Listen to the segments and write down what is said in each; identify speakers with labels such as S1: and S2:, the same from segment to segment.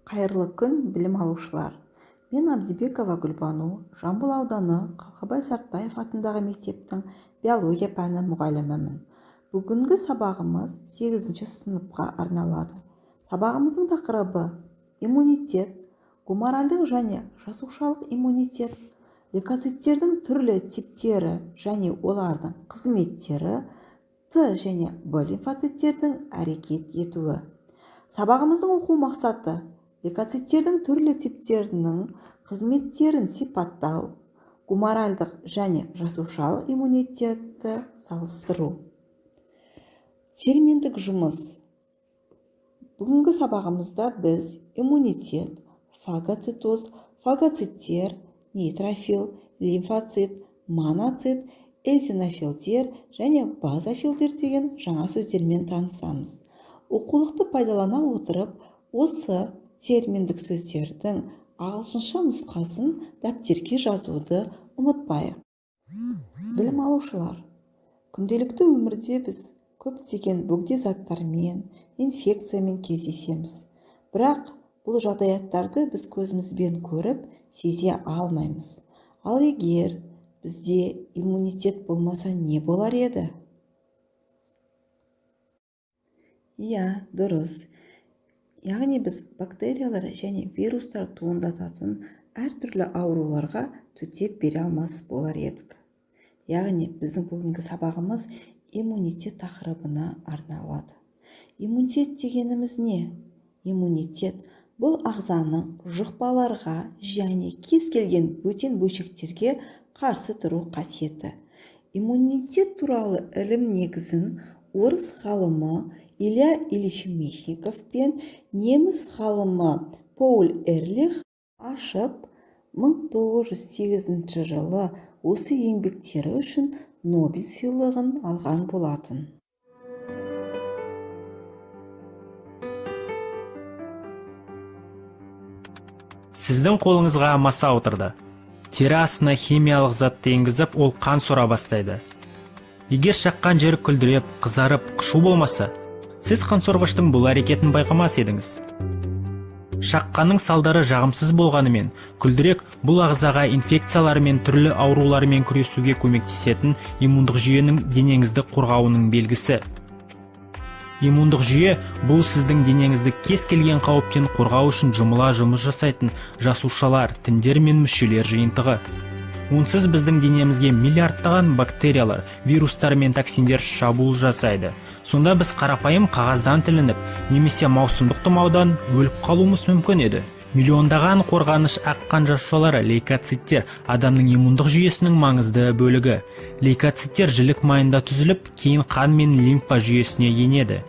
S1: Қайырлы күн, білім алушылар. Мен Абдибекова Гүлбану, Жамбыл ауданы Қалқабай Сартбаев атындағы мектептің биология пәні мұғалімімін. Бүгінгі сабағымыз 8-ші сыныпқа арналады. Сабағымыздың тақырыбы иммунитет, гуморальдық және жасушалық иммунитет, лейкоциттердің түрлі типтері және олардың қызметтері, Т және Б лимфоциттердің әрекет етуі. Сабағымыздың оқу мақсаты лейкоциттердің түрлі типтерінің қызметтерін сипаттау, гуморальдық және жасушалық иммунитетті салыстыру. Терминдік жұмыс. Бүгінгі сабағымызда біз иммунитет, фагоцитоз, фагоциттер, нейтрофил, лимфоцит, моноцит, эозинофилдер және базофилдер деген жаңа сөздермен танысамыз. Оқулықты пайдалана отырып, осы терминдік сөздердің ағылшынша нұсқасын дәптерге жазуды ұмытпайық. Білім алушылар, күнделікті өмірде біз көптеген бөгде заттармен, инфекциямен кездесеміз. Бірақ бұл жағдаяттарды біз көзімізбен көріп, сезе алмаймыз. Ал егер бізде иммунитет болмаса не болар еді? Иә, дұрыс. Яғни біз бактериялар және вирустар туындататын әртүрлі ауруларға төтеп бере алмас болар едік. Яғни біздің бүгінгі сабағымыз иммунитет тақырыбына арналады. Иммунитет дегеніміз не? Иммунитет бұл ағзаның жұқпаларға және кез келген бөтен бөлшектерге қарсы тұру қасиеті. Иммунитет туралы ілім негізін орыс ғалымы Илья Ильич Мехников пен неміс ғалымы Пауль Эрлих ашып, 1908 жылы осы еңбектері үшін Нобель сыйлығын алған болатын.
S2: Сіздің қолыңызға маса отырды. Тері астына химиялық затты енгізіп, ол қан сора бастайды. Егер шаққан жері күлдіреп, қызарып, қышу болмаса, сіз қансорғыштың бұл әрекетін байқамас едіңіз. Шаққанның салдары жағымсыз болғанымен, күлдірек бұл ағзаға инфекциялар мен түрлі аурулармен күресуге көмектесетін иммундық жүйенің денеңізді қорғауының белгісі. Иммундық жүйе бұл сіздің денеңізді кез келген қауіптен қорғау үшін жұмыла жұмыс жасайтын жасушалар, тіндер мен мүшелер жиынтығы. Онсыз біздің денемізге миллиардтаған бактериялар, вирустар мен токсиндер шабуыл жасайды. Сонда біз қарапайым қағаздан тілініп, немесе маусымдық тұмаудан өліп қалуымыз мүмкін еді. Миллиондаған қорғаныш аққан жасушалары лейкоциттер адамның иммундық жүйесінің маңызды бөлігі. Лейкоциттер жілік майында түзіліп, кейін қан мен лимфа жүйесіне енеді.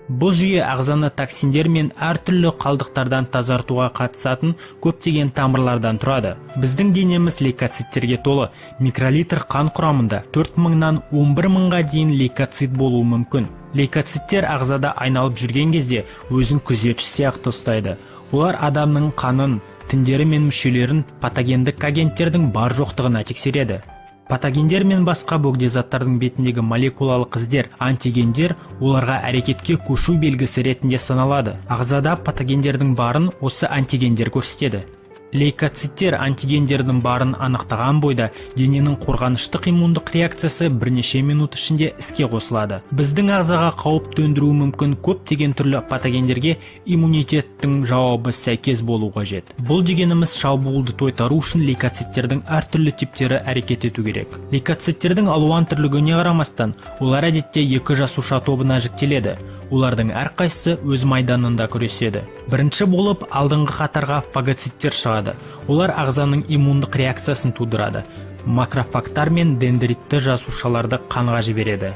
S2: Бұл жүйе ағзаны токсиндер мен әртүрлі қалдықтардан тазартуға қатысатын көптеген тамырлардан тұрады. Біздің денеміз лейкоциттерге толы. Микролитр қан құрамында 4000-нан 11000-ға дейін лейкоцит болуы мүмкін. Лейкоциттер ағзада айналып жүрген кезде өзін күзетші сияқты ұстайды. Олар адамның қанын, тіндері мен мүшелерін патогендік агенттердің бар жоқтығына тексереді. Патогендер мен басқа бөгде заттардың бетіндегі молекулалық іздер, антигендер оларға әрекетке көшу белгісі ретінде саналады. Ағзада патогендердің барын осы антигендер көрсетеді. Лейкоциттер антигендердің барын анықтаған бойда дененің қорғаныштық иммундық реакциясы бірнеше минут ішінде іске қосылады. Біздің ағзаға қауіп төндіруі мүмкін көптеген түрлі патогендерге иммунитеттің жауабы сәйкес болу қажет. Бұл дегеніміз шабуылды тойтару үшін лейкоциттердің әртүрлі типтері әрекет ету керек. Лейкоциттердің алуан түрлігіне қарамастан, олар әдетте екі жасуша тобына жіктеледі. Олардың әрқайсысы өз майданында күреседі. Бірінші болып алдыңғы қатарға фагоциттер шығады. Олар ағзаның иммундық реакциясын тудырады. Макрофагтар мен дендритті жасушаларды қанға жібереді.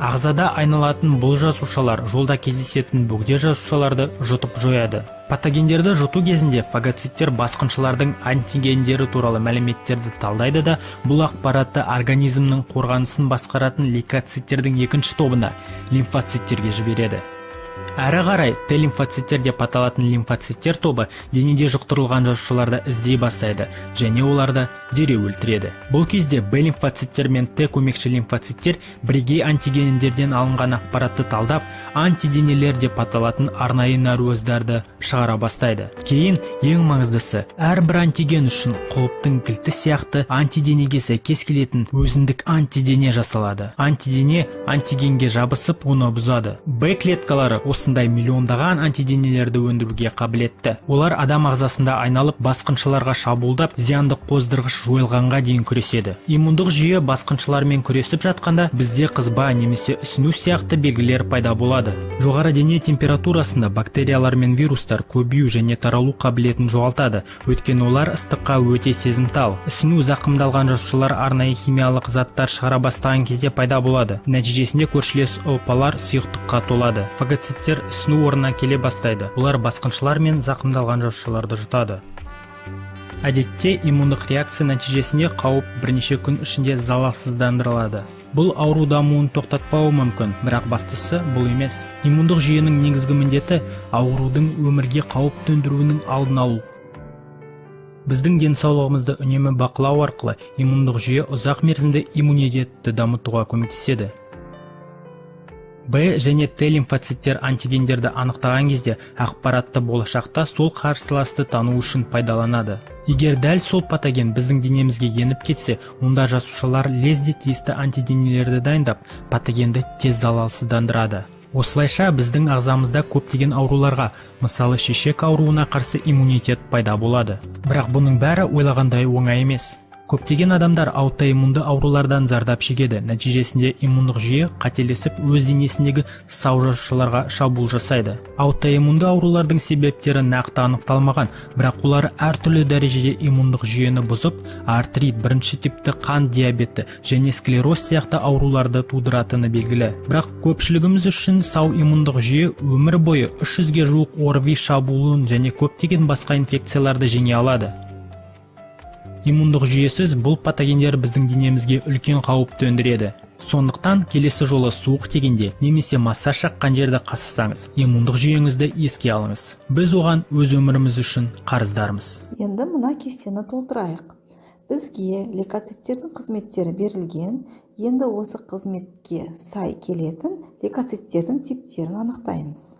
S2: Ағзада айналатын бұл жасушалар жолда кездесетін бөгде жасушаларды жұтып жояды. Патогендерді жұту кезінде фагоциттер басқыншылардың антигендері туралы мәліметтерді талдайды да, бұл ақпаратты организмнің қорғанысын басқаратын лейкоциттердің екінші тобына, лимфоциттерге жібереді. Әрі қарай Т лимфоциттер деп аталатын лимфоциттер тобы денеде жұқтырылған жасушаларды іздей бастайды және оларды дереу өлтіреді. Бұл кезде Б лимфоциттер мен Т көмекші лимфоциттер бірегей антигендерден алынған ақпаратты талдап, антиденелер деп аталатын арнайы нәруыздарды шығара бастайды. Кейін ең маңыздысы, әрбір антиген үшін құлыптың кілті сияқты антиденеге сәйкес келетін өзіндік антидене жасалады. Антидене антигенге жабысып, оны бұзады. Б клеткалары осындай миллиондаған антиденелерді өндіруге қабілетті. Олар адам ағзасында айналып басқыншыларға шабуылдап, зиянды қоздырғыш жойылғанға дейін күреседі. Иммундық жүйе басқыншылармен күресіп жатқанда бізде қызба немесе ісіну сияқты белгілер пайда болады. Жоғары дене температурасында бактериялар мен вирустар көбею және таралу қабілетін жоғалтады, өйткені олар ыстыққа өте сезімтал. Ісіну зақымдалған жасушалар арнайы химиялық заттар шығара бастаған кезде пайда болады. Нәтижесінде көршілес ұлпалар сұйықтыққа толады. Фагоциттер ісіну орнына келе бастайды. Олар басқыншылар мен зақымдалған жасушаларды жұтады. Әдетте иммундық реакция нәтижесінде қауіп бірнеше күн ішінде залалсыздандырылады. Бұл ауру дамуын тоқтатпауы мүмкін, бірақ бастысы бұл емес. Иммундық жүйенің негізгі міндеті аурудың өмірге қауіп төндіруінің алдын алу. Біздің денсаулығымызды үнемі бақылау арқылы иммундық жүйе ұзақ мерзімді иммунитетті дамытуға көмектеседі. Б және Т лимфоциттер антигендерді анықтаған кезде ақпаратты болашақта сол қарсыласты тану үшін пайдаланады. Егер дәл сол патоген біздің денемізге еніп кетсе, онда жасушалар лезде тиісті антиденелерді дайындап, патогенді тез залалсыздандырады. Осылайша біздің ағзамызда көптеген ауруларға, мысалы шешек ауруына қарсы иммунитет пайда болады. Бірақ бұның бәрі ойлағандай оңай емес. Көптеген адамдар аутоиммунды аурулардан зардап шегеді. Нәтижесінде иммундық жүйе қателесіп өз денесіндегі сау жасушаларға шабуыл жасайды. Аутоиммунды аурулардың себептері нақты анықталмаған, бірақ олар әртүрлі дәрежеде иммундық жүйені бұзып, артрит, бірінші типті қан диабеті және склероз сияқты ауруларды тудыратыны белгілі. Бірақ көпшілігіміз үшін сау иммундық жүйе өмір бойы 300-ге жуық ОРВИ шабуылын және көптеген басқа инфекцияларды жеңе алады. Иммундық жүйесіз бұл патогендер біздің денемізге үлкен қауіп төндіреді. Сондықтан келесі жолы суық тигенде немесе массаж шаққан жерді қасысаңыз, иммундық жүйеңізді еске алыңыз. Біз оған өз өміріміз үшін қарыздармыз.
S1: Енді мына кестені толтырайық. Бізге лейкоциттердің қызметтері берілген, енді осы қызметке сай келетін лейкоциттердің типтерін анықтаймыз.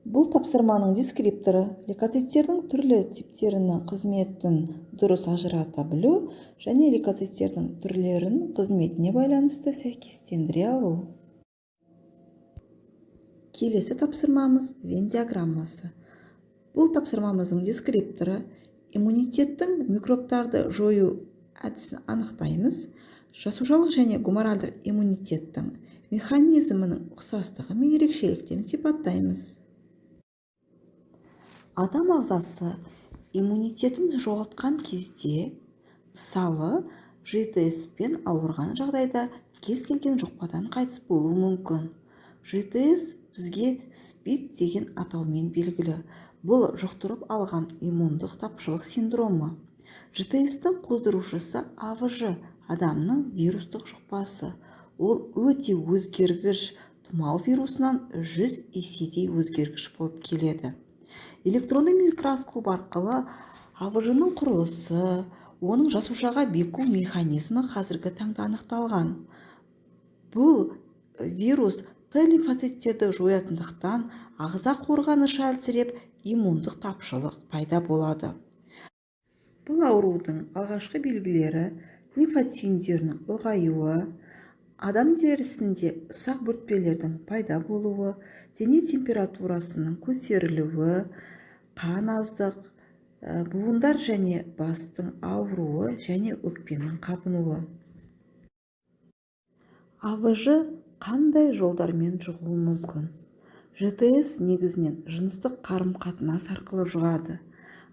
S1: Бұл тапсырманың дескрипторы лейкоциттердің түрлі типтерінің қызметін дұрыс ажырата білу және лейкоциттердің түрлерін қызметіне байланысты сәйкестендіре алу. Келесі тапсырмамыз Вен диаграммасы. Бұл тапсырмамыздың дескрипторы иммунитеттің микробтарды жою әдісін анықтаймыз. Жасушалық және гуморальдық иммунитеттің механизмінің ұқсастығы мен ерекшеліктерін сипаттаймыз. Адам ағзасы иммунитетін жоғалтқан кезде, мысалы, ЖТС-пен ауырған жағдайда кез келген жұқпадан қайтыс болуы мүмкін. ЖТС бізге СПИД деген атаумен белгілі. Бұл жұқтырып алған иммундық тапшылық синдромы. ЖТС-тің қоздырушысы АВЖ, адамның вирустық жұқпасы. Ол өте өзгергіш, тұмау вирусынан 100 еседей өзгергіш болып келеді. Электронды микроскоп арқылы АВЖ-ның құрылысы, оның жасушаға беку механизмі қазіргі таңда анықталған. Бұл вирус Т лимфоциттерді жоятындықтан ағза қорғанышы әлсіреп, иммундық тапшылық пайда болады. Бұл аурудың алғашқы белгілері лимфоциттерінің ұлғаюы, адам терісінде ұсақ бөртпелердің пайда болуы, дене температурасының көтерілуі, қан аздық, буындар және бастың ауруы және өкпенің қабынуы. АВЖ қандай жолдармен жұғуы мүмкін? ЖТС негізінен жыныстық қарым-қатынас арқылы жұғады.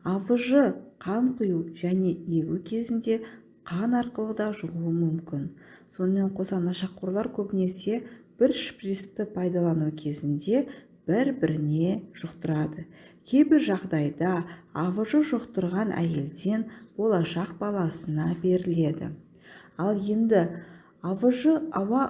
S1: АВЖ қан құю және егу кезінде қан арқылы да жұғуы мүмкін. Сонымен қоса нашақорлар көбінесе бір шприцті пайдалану кезінде бір-біріне жұқтырады. Кейбір жағдайда АВЖ жұқтырған әйелден болашақ баласына беріледі. Ал енді АВЖ ауа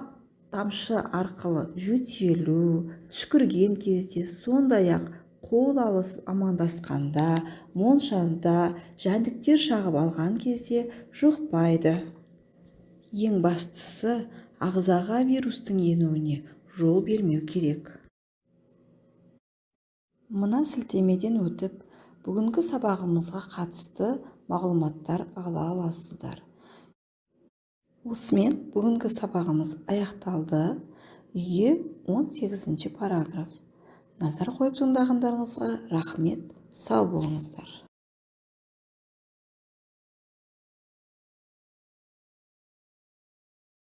S1: тамшы арқылы жөтелу, түшкірген кезде, сондай-ақ қол алысып амандасқанда, моншада жәндіктер шағып алған кезде жұқпайды. Ең бастысы, ағзаға вирустың енуіне жол бермеу керек. Мына сілтемеден өтіп, бүгінгі сабағымызға қатысты мағлұматтар ала аласыздар. Осымен бүгінгі сабағымыз аяқталды. Үйге 18-ші параграф. Назар қойып тыңдағандарыңызға рахмет. Сау болыңыздар.